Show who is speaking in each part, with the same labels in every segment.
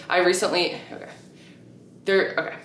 Speaker 1: I recently, okay.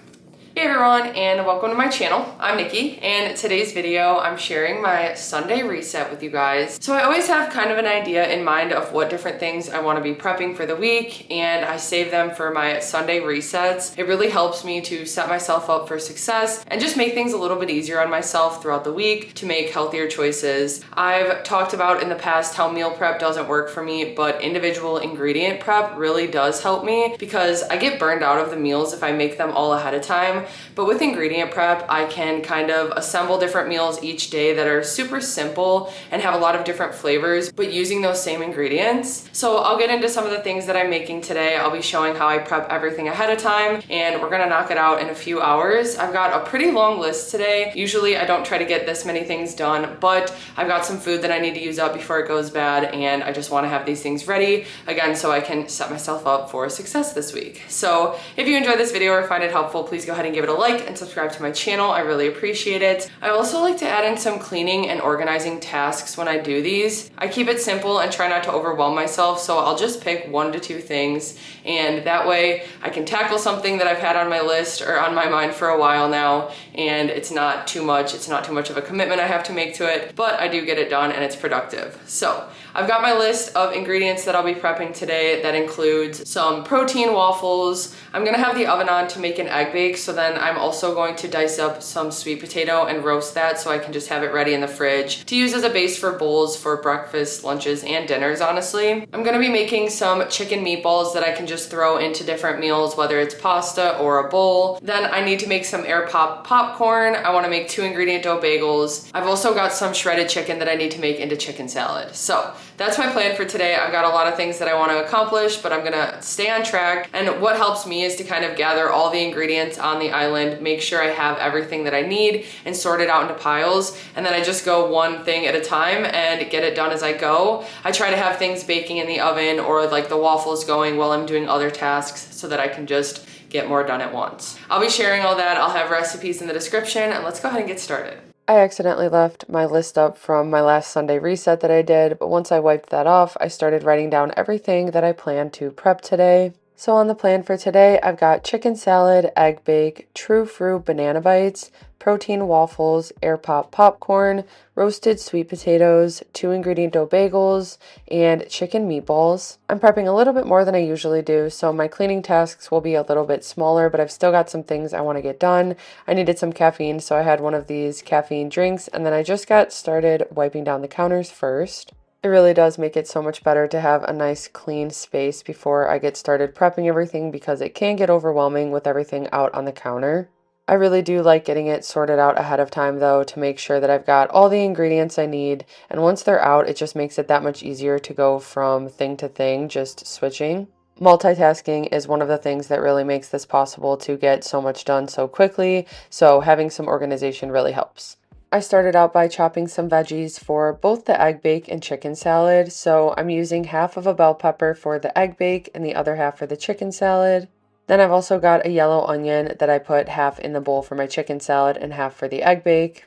Speaker 1: Hey everyone, and welcome to my channel. I'm Nikki, and in today's video I'm sharing my Sunday reset with you guys. So I always have kind of an idea in mind of what different things I want to be prepping for the week, and I save them for my Sunday resets. It really helps me to set myself up for success and just make things a little bit easier on myself throughout the week to make healthier choices. I've talked about in the past how meal prep doesn't work for me, but individual ingredient prep really does help me because I get burned out of the meals if I make them all ahead of time. But with ingredient prep, I can kind of assemble different meals each day that are super simple and have a lot of different flavors, but using those same ingredients. So I'll get into some of the things that I'm making today. I'll be showing how I prep everything ahead of time, and we're gonna knock it out in a few hours. I've got a pretty long list today. Usually I don't try to get this many things done, but I've got some food that I need to use up before it goes bad, and I just wanna have these things ready, again, so I can set myself up for success this week. So if you enjoyed this video or find it helpful, please go ahead and give it a like and subscribe to my channel. I really appreciate it. I also like to add in some cleaning and organizing tasks when I do these. I keep it simple and try not to overwhelm myself, so I'll just pick 1 to 2 things, and that way I can tackle something that I've had on my list or on my mind for a while now, and it's not too much of a commitment I have to make to it, but I do get it done and it's productive. So I've got my list of ingredients that I'll be prepping today. That includes some protein waffles. I'm gonna have the oven on to make an egg bake, so then I'm also going to dice up some sweet potato and roast that so I can just have it ready in the fridge to use as a base for bowls for breakfast, lunches, and dinners, honestly. I'm gonna be making some chicken meatballs that I can just throw into different meals, whether it's pasta or a bowl. Then I need to make some air pop popcorn. I wanna make 2 ingredient dough bagels. I've also got some shredded chicken that I need to make into chicken salad. So that's my plan for today. I've got a lot of things that I want to accomplish, but I'm gonna stay on track. And what helps me is to kind of gather all the ingredients on the island, make sure I have everything that I need and sort it out into piles. And then I just go one thing at a time and get it done as I go. I try to have things baking in the oven or like the waffles going while I'm doing other tasks so that I can just get more done at once. I'll be sharing all that. I'll have recipes in the description, and let's go ahead and get started. I accidentally left my list up from my last Sunday reset that I did, but once I wiped that off, I started writing down everything that I plan to prep today. So on the plan for today, I've got chicken salad, egg bake, true fruit banana bites, protein waffles, air pop popcorn, roasted sweet potatoes, 2 ingredient dough bagels, and chicken meatballs. I'm prepping a little bit more than I usually do, so my cleaning tasks will be a little bit smaller, but I've still got some things I want to get done. I needed some caffeine, so I had one of these caffeine drinks, and then I just got started wiping down the counters first. It really does make it so much better to have a nice clean space before I get started prepping everything, because it can get overwhelming with everything out on the counter. I really do like getting it sorted out ahead of time though, to make sure that I've got all the ingredients I need, and once they're out, it just makes it that much easier to go from thing to thing, just switching. Multitasking is one of the things that really makes this possible to get so much done so quickly, so having some organization really helps. I started out by chopping some veggies for both the egg bake and chicken salad, so I'm using half of a bell pepper for the egg bake and the other half for the chicken salad. Then I've also got a yellow onion that I put half in the bowl for my chicken salad and half for the egg bake.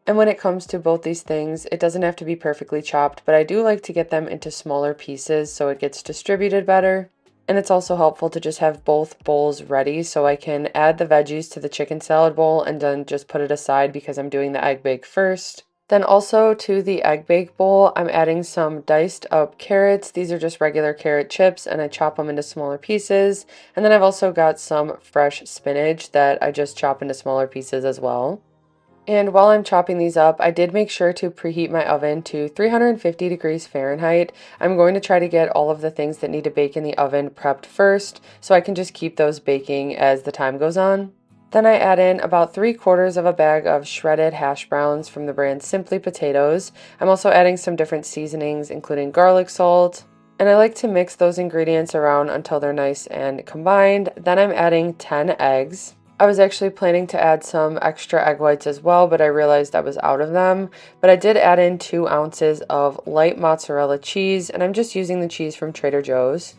Speaker 1: And when it comes to both these things, it doesn't have to be perfectly chopped, but I do like to get them into smaller pieces so it gets distributed better. And it's also helpful to just have both bowls ready so I can add the veggies to the chicken salad bowl and then just put it aside because I'm doing the egg bake first. Then also to the egg bake bowl, I'm adding some diced up carrots. These are just regular carrot chips, and I chop them into smaller pieces. And then I've also got some fresh spinach that I just chop into smaller pieces as well. And while I'm chopping these up, I did make sure to preheat my oven to 350 degrees Fahrenheit. I'm going to try to get all of the things that need to bake in the oven prepped first, so I can just keep those baking as the time goes on. Then I add in about 3/4 of a bag of shredded hash browns from the brand Simply Potatoes. I'm also adding some different seasonings, including garlic salt. And I like to mix those ingredients around until they're nice and combined. Then I'm adding 10 eggs. I was actually planning to add some extra egg whites as well, but I realized I was out of them. But I did add in 2 ounces of light mozzarella cheese, and I'm just using the cheese from Trader Joe's.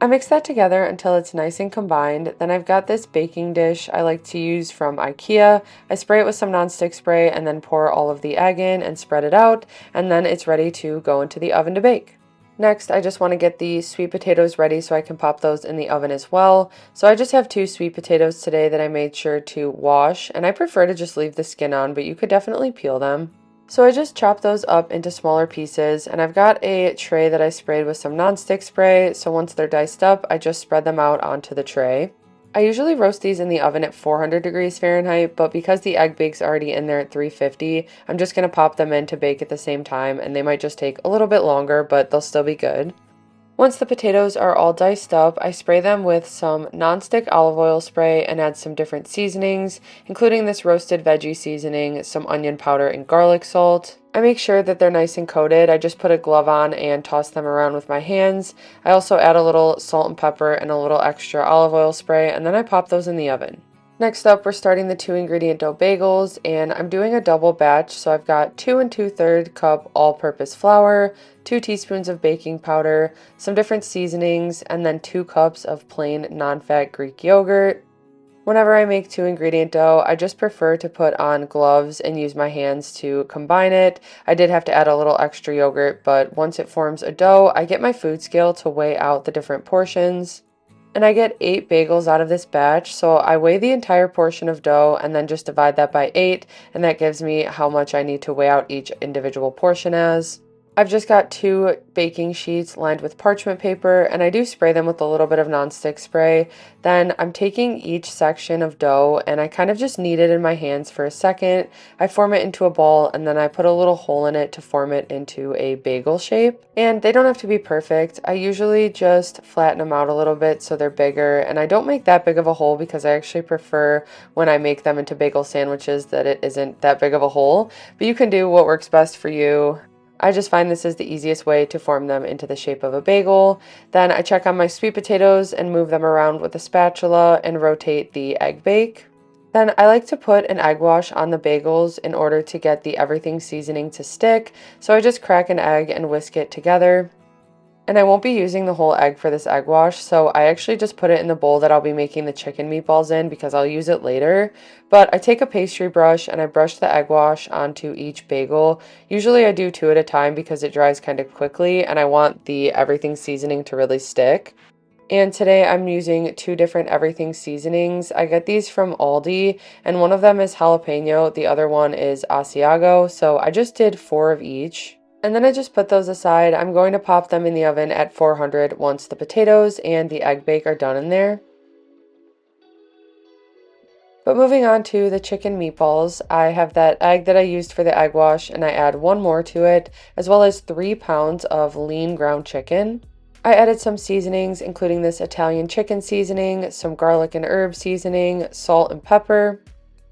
Speaker 1: I mix that together until it's nice and combined. Then I've got this baking dish I like to use from IKEA. I spray it with some nonstick spray and then pour all of the egg in and spread it out, and then it's ready to go into the oven to bake. Next, I just want to get the sweet potatoes ready so I can pop those in the oven as well. So I just have 2 sweet potatoes today that I made sure to wash, and I prefer to just leave the skin on, but you could definitely peel them. So I just chopped those up into smaller pieces, and I've got a tray that I sprayed with some nonstick spray, so once they're diced up, I just spread them out onto the tray. I usually roast these in the oven at 400 degrees Fahrenheit, but because the egg bake's already in there at 350, I'm just going to pop them in to bake at the same time, and they might just take a little bit longer, but they'll still be good. Once the potatoes are all diced up, I spray them with some nonstick olive oil spray and add some different seasonings, including this roasted veggie seasoning, some onion powder, and garlic salt. I make sure that they're nice and coated. I just put a glove on and toss them around with my hands. I also add a little salt and pepper and a little extra olive oil spray, and then I pop those in the oven. Next up, we're starting the 2-ingredient dough bagels, and I'm doing a double batch, so I've got 2 2/3 cup all-purpose flour, 2 teaspoons of baking powder, some different seasonings, and then 2 cups of plain non-fat Greek yogurt. Whenever I make 2-ingredient dough, I just prefer to put on gloves and use my hands to combine it. I did have to add a little extra yogurt, but once it forms a dough, I get my food scale to weigh out the different portions. And I get 8 bagels out of this batch, so I weigh the entire portion of dough and then just divide that by 8, and that gives me how much I need to weigh out each individual portion as. I've just got 2 baking sheets lined with parchment paper, and I do spray them with a little bit of nonstick spray. Then I'm taking each section of dough and I kind of just knead it in my hands for a second. I form it into a ball, and then I put a little hole in it to form it into a bagel shape. And they don't have to be perfect. I usually just flatten them out a little bit so they're bigger, and I don't make that big of a hole because I actually prefer when I make them into bagel sandwiches that it isn't that big of a hole. But you can do what works best for you. I just find this is the easiest way to form them into the shape of a bagel. Then I check on my sweet potatoes and move them around with a spatula and rotate the egg bake. Then I like to put an egg wash on the bagels in order to get the everything seasoning to stick, so I just crack an egg and whisk it together. And I won't be using the whole egg for this egg wash, so I actually just put it in the bowl that I'll be making the chicken meatballs in because I'll use it later. But I take a pastry brush and I brush the egg wash onto each bagel. Usually I do 2 at a time because it dries kind of quickly and I want the everything seasoning to really stick. And today I'm using 2 different everything seasonings. I get these from Aldi, and one of them is jalapeno, the other one is Asiago, so I just did 4 of each. And then I just put those aside. I'm going to pop them in the oven at 400 once the potatoes and the egg bake are done in there. But moving on to the chicken meatballs, I have that egg that I used for the egg wash, and I add 1 more to it, as well as 3 pounds of lean ground chicken. I added some seasonings, including this Italian chicken seasoning, some garlic and herb seasoning, salt and pepper.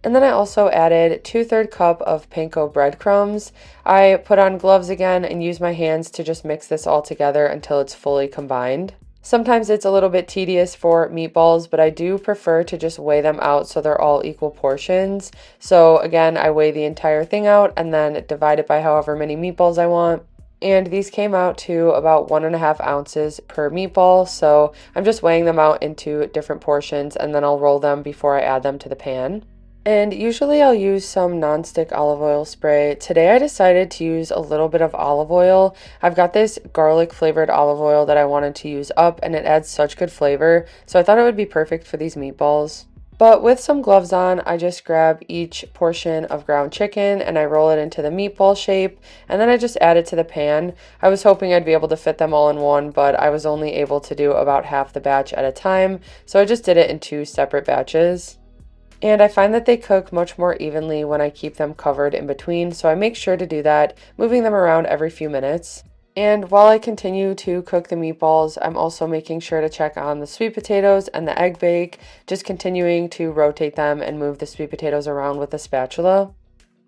Speaker 1: And then I also added 2/3 cup of panko breadcrumbs. I put on gloves again and use my hands to just mix this all together until it's fully combined. Sometimes it's a little bit tedious for meatballs, but I do prefer to just weigh them out so they're all equal portions. So again, I weigh the entire thing out and then divide it by however many meatballs I want. And these came out to about 1.5 ounces per meatball, so I'm just weighing them out into different portions and then I'll roll them before I add them to the pan. And usually I'll use some nonstick olive oil spray. Today I decided to use a little bit of olive oil. I've got this garlic flavored olive oil that I wanted to use up, and it adds such good flavor, so I thought it would be perfect for these meatballs. But with some gloves on, I just grab each portion of ground chicken and I roll it into the meatball shape, and then I just add it to the pan. I was hoping I'd be able to fit them all in one, but I was only able to do about half the batch at a time, so I just did it in 2 separate batches. And I find that they cook much more evenly when I keep them covered in between, so I make sure to do that, moving them around every few minutes. And while I continue to cook the meatballs, I'm also making sure to check on the sweet potatoes and the egg bake, just continuing to rotate them and move the sweet potatoes around with a spatula.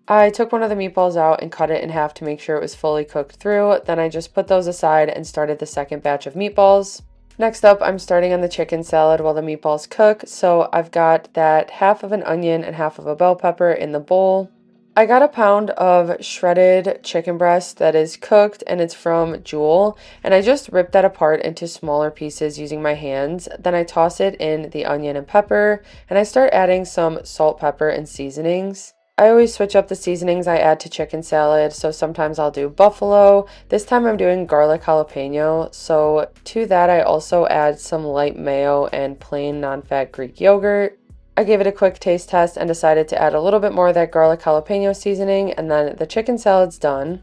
Speaker 1: I took one of the meatballs out and cut it in half to make sure it was fully cooked through. Then I just put those aside and started the second batch of meatballs. Next up, I'm starting on the chicken salad while the meatballs cook, so I've got that half of an onion and half of a bell pepper in the bowl. I got a pound of shredded chicken breast that is cooked, and it's from Jewel, and I just ripped that apart into smaller pieces using my hands. Then I toss it in the onion and pepper, and I start adding some salt, pepper, and seasonings. I always switch up the seasonings I add to chicken salad, so sometimes I'll do buffalo. This time I'm doing garlic jalapeno, so to that I also add some light mayo and plain non-fat Greek yogurt. I gave it a quick taste test and decided to add a little bit more of that garlic jalapeno seasoning, and then the chicken salad's done.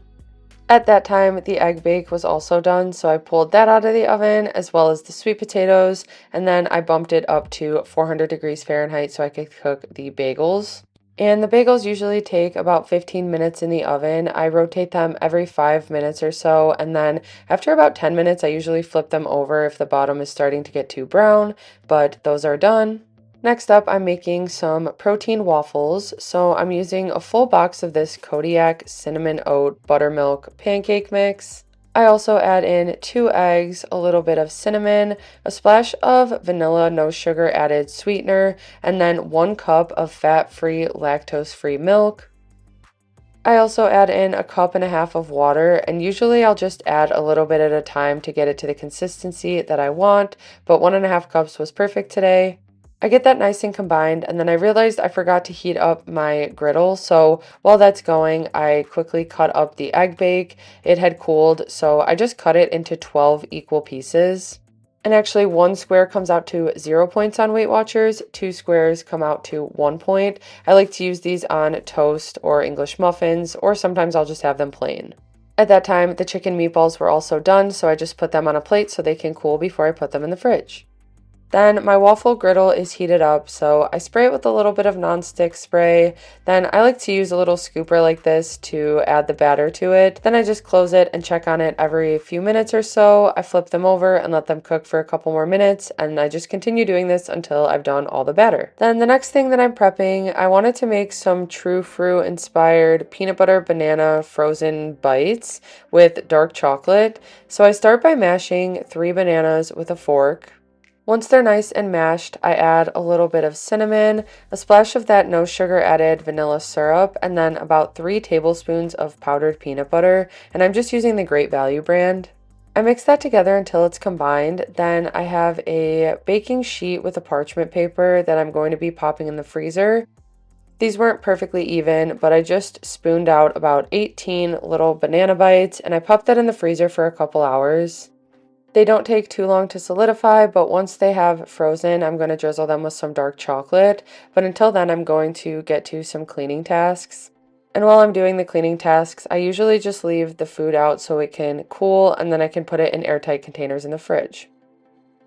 Speaker 1: At that time, the egg bake was also done, so I pulled that out of the oven as well as the sweet potatoes, and then I bumped it up to 400 degrees Fahrenheit so I could cook the bagels. And the bagels usually take about 15 minutes in the oven. I rotate them every 5 minutes or so, and then after about 10 minutes, I usually flip them over if the bottom is starting to get too brown, but those are done. Next up, I'm making some protein waffles. So I'm using a full box of this Kodiak cinnamon oat buttermilk pancake mix. I also add in 2 eggs, a little bit of cinnamon, a splash of vanilla no sugar added sweetener, and then 1 cup of fat-free, lactose-free milk. I also add in a cup and a half of water, and usually I'll just add a little bit at a time to get it to the consistency that I want, but 1.5 cups was perfect today. I get that nice and combined, and then I realized I forgot to heat up my griddle, so while that's going, I quickly cut up the egg bake. It had cooled, so I just cut it into 12 equal pieces. And actually, 1 square comes out to 0 points on Weight Watchers, 2 squares come out to 1 point. I like to use these on toast or English muffins, or sometimes I'll just have them plain. At that time, the chicken meatballs were also done, so I just put them on a plate so they can cool before I put them in the fridge. Then my waffle griddle is heated up, so I spray it with a little bit of nonstick spray. Then I like to use a little scooper like this to add the batter to it. Then I just close it and check on it every few minutes or so. I flip them over and let them cook for a couple more minutes, and I just continue doing this until I've done all the batter. Then the next thing that I'm prepping, I wanted to make some True Fruit inspired peanut butter banana frozen bites with dark chocolate. So I start by mashing 3 bananas with a fork. Once they're nice and mashed, I add a little bit of cinnamon, a splash of that no sugar added vanilla syrup, and then about 3 tablespoons of powdered peanut butter, and I'm just using the Great Value brand. I mix that together until it's combined. Then I have a baking sheet with a parchment paper that I'm going to be popping in the freezer. These weren't perfectly even, but I just spooned out about 18 little banana bites, and I popped that in the freezer for a couple hours. They don't take too long to solidify, but once they have frozen, I'm going to drizzle them with some dark chocolate. But until then, I'm going to get to some cleaning tasks. And while I'm doing the cleaning tasks, I usually just leave the food out so it can cool, and then I can put it in airtight containers in the fridge.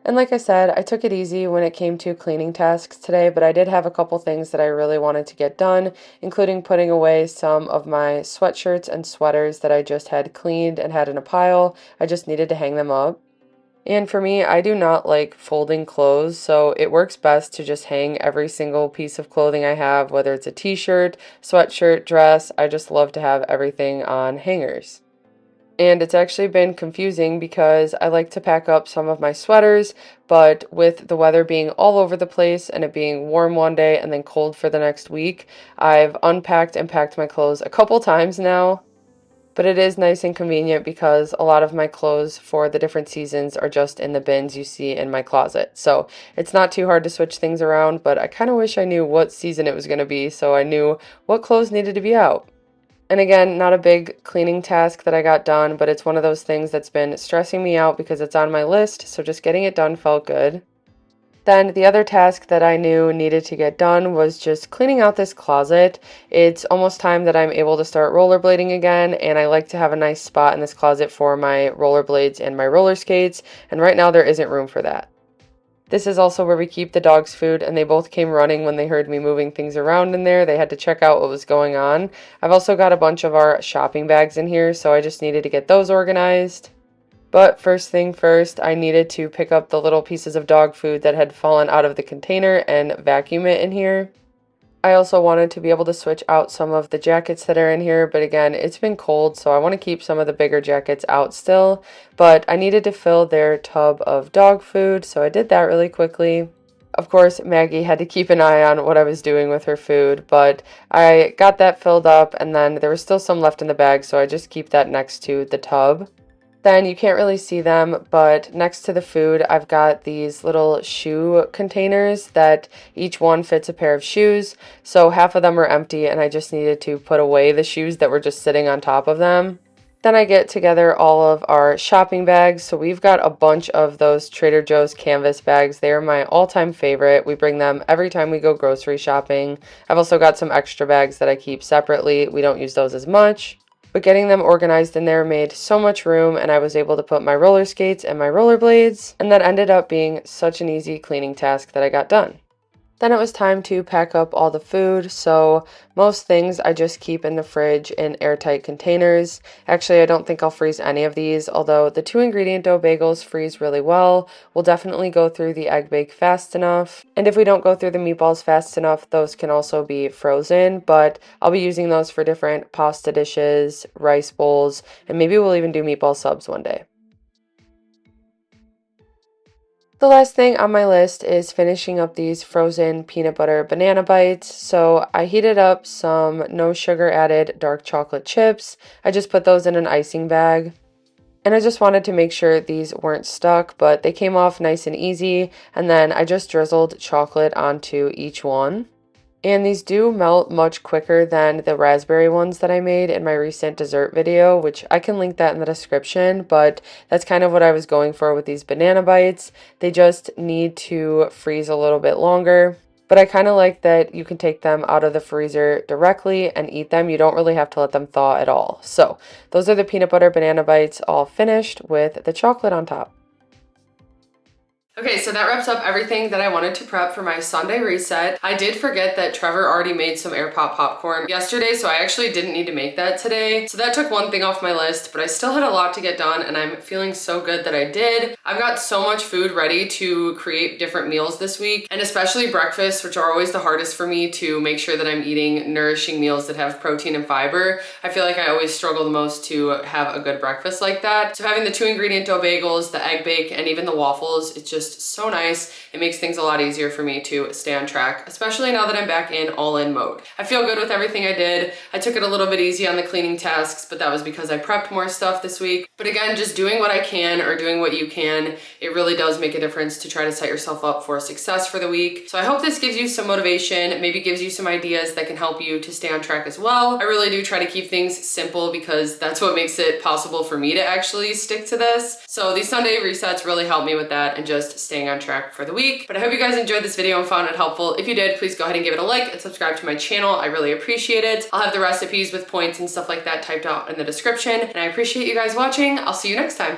Speaker 1: And like I said, I took it easy when it came to cleaning tasks today, but I did have a couple things that I really wanted to get done, including putting away some of my sweatshirts and sweaters that I just had cleaned and had in a pile. I just needed to hang them up. And for me, I do not like folding clothes, so it works best to just hang every single piece of clothing I have, whether it's a t-shirt, sweatshirt, dress. I just love to have everything on hangers. And it's actually been confusing because I like to pack up some of my sweaters, but with the weather being all over the place and it being warm one day and then cold for the next week, I've unpacked and packed my clothes a couple times now. But it is nice and convenient because a lot of my clothes for the different seasons are just in the bins you see in my closet. So it's not too hard to switch things around, but I kind of wish I knew what season it was going to be so I knew what clothes needed to be out. And again, not a big cleaning task that I got done, but it's one of those things that's been stressing me out because it's on my list, so just getting it done felt good. Then the other task that I knew needed to get done was just cleaning out this closet. It's almost time that I'm able to start rollerblading again, and I like to have a nice spot in this closet for my rollerblades and my roller skates, and right now there isn't room for that. This is also where we keep the dogs' food, and they both came running when they heard me moving things around in there. They had to check out what was going on. I've also got a bunch of our shopping bags in here, so I just needed to get those organized. But first thing first, I needed to pick up the little pieces of dog food that had fallen out of the container and vacuum it in here. I also wanted to be able to switch out some of the jackets that are in here, but again, it's been cold, so I want to keep some of the bigger jackets out still. But I needed to fill their tub of dog food, so I did that really quickly. Of course, Maggie had to keep an eye on what I was doing with her food, but I got that filled up, and then there was still some left in the bag, so I just keep that next to the tub. Then you can't really see them, but next to the food, I've got these little shoe containers that each one fits a pair of shoes. So half of them are empty and I just needed to put away the shoes that were just sitting on top of them. Then I get together all of our shopping bags. So we've got a bunch of those Trader Joe's canvas bags. They are my all-time favorite. We bring them every time we go grocery shopping. I've also got some extra bags that I keep separately. We don't use those as much. But getting them organized in there made so much room, and I was able to put my roller skates and my rollerblades, and that ended up being such an easy cleaning task that I got done. Then it was time to pack up all the food, so most things I just keep in the fridge in airtight containers. Actually, I don't think I'll freeze any of these, although the 2-ingredient dough bagels freeze really well. We'll definitely go through the egg bake fast enough. And if we don't go through the meatballs fast enough, those can also be frozen, but I'll be using those for different pasta dishes, rice bowls, and maybe we'll even do meatball subs one day. The last thing on my list is finishing up these frozen peanut butter banana bites. So I heated up some no sugar added dark chocolate chips. I just put those in an icing bag. And I just wanted to make sure these weren't stuck, but they came off nice and easy. And then I just drizzled chocolate onto each one. And these do melt much quicker than the raspberry ones that I made in my recent dessert video, which I can link that in the description, but that's kind of what I was going for with these banana bites. They just need to freeze a little bit longer, but I kind of like that you can take them out of the freezer directly and eat them. You don't really have to let them thaw at all. So those are the peanut butter banana bites all finished with the chocolate on top. Okay, so that wraps up everything that I wanted to prep for my Sunday reset. I did forget that Trevor already made some air pop popcorn yesterday, so I actually didn't need to make that today. So that took one thing off my list, but I still had a lot to get done and I'm feeling so good that I did. I've got so much food ready to create different meals this week, and especially breakfasts, which are always the hardest for me to make sure that I'm eating nourishing meals that have protein and fiber. I feel like I always struggle the most to have a good breakfast like that. So having the 2-ingredient dough bagels, the egg bake, and even the waffles, it's just so nice. It makes things a lot easier for me to stay on track, especially now that I'm back in all-in mode. I feel good with everything I did. I took it a little bit easy on the cleaning tasks, but that was because I prepped more stuff this week. But again, just doing what I can or doing what you can, it really does make a difference to try to set yourself up for success for the week. So I hope this gives you some motivation, maybe gives you some ideas that can help you to stay on track as well. I really do try to keep things simple because that's what makes it possible for me to actually stick to this. So these Sunday resets really help me with that and just staying on track for the week. But I hope you guys enjoyed this video and found it helpful. If you did, please go ahead and give it a like and subscribe to my channel. I really appreciate it. I'll have the recipes with points and stuff like that typed out in the description. And I appreciate you guys watching. I'll see you next time.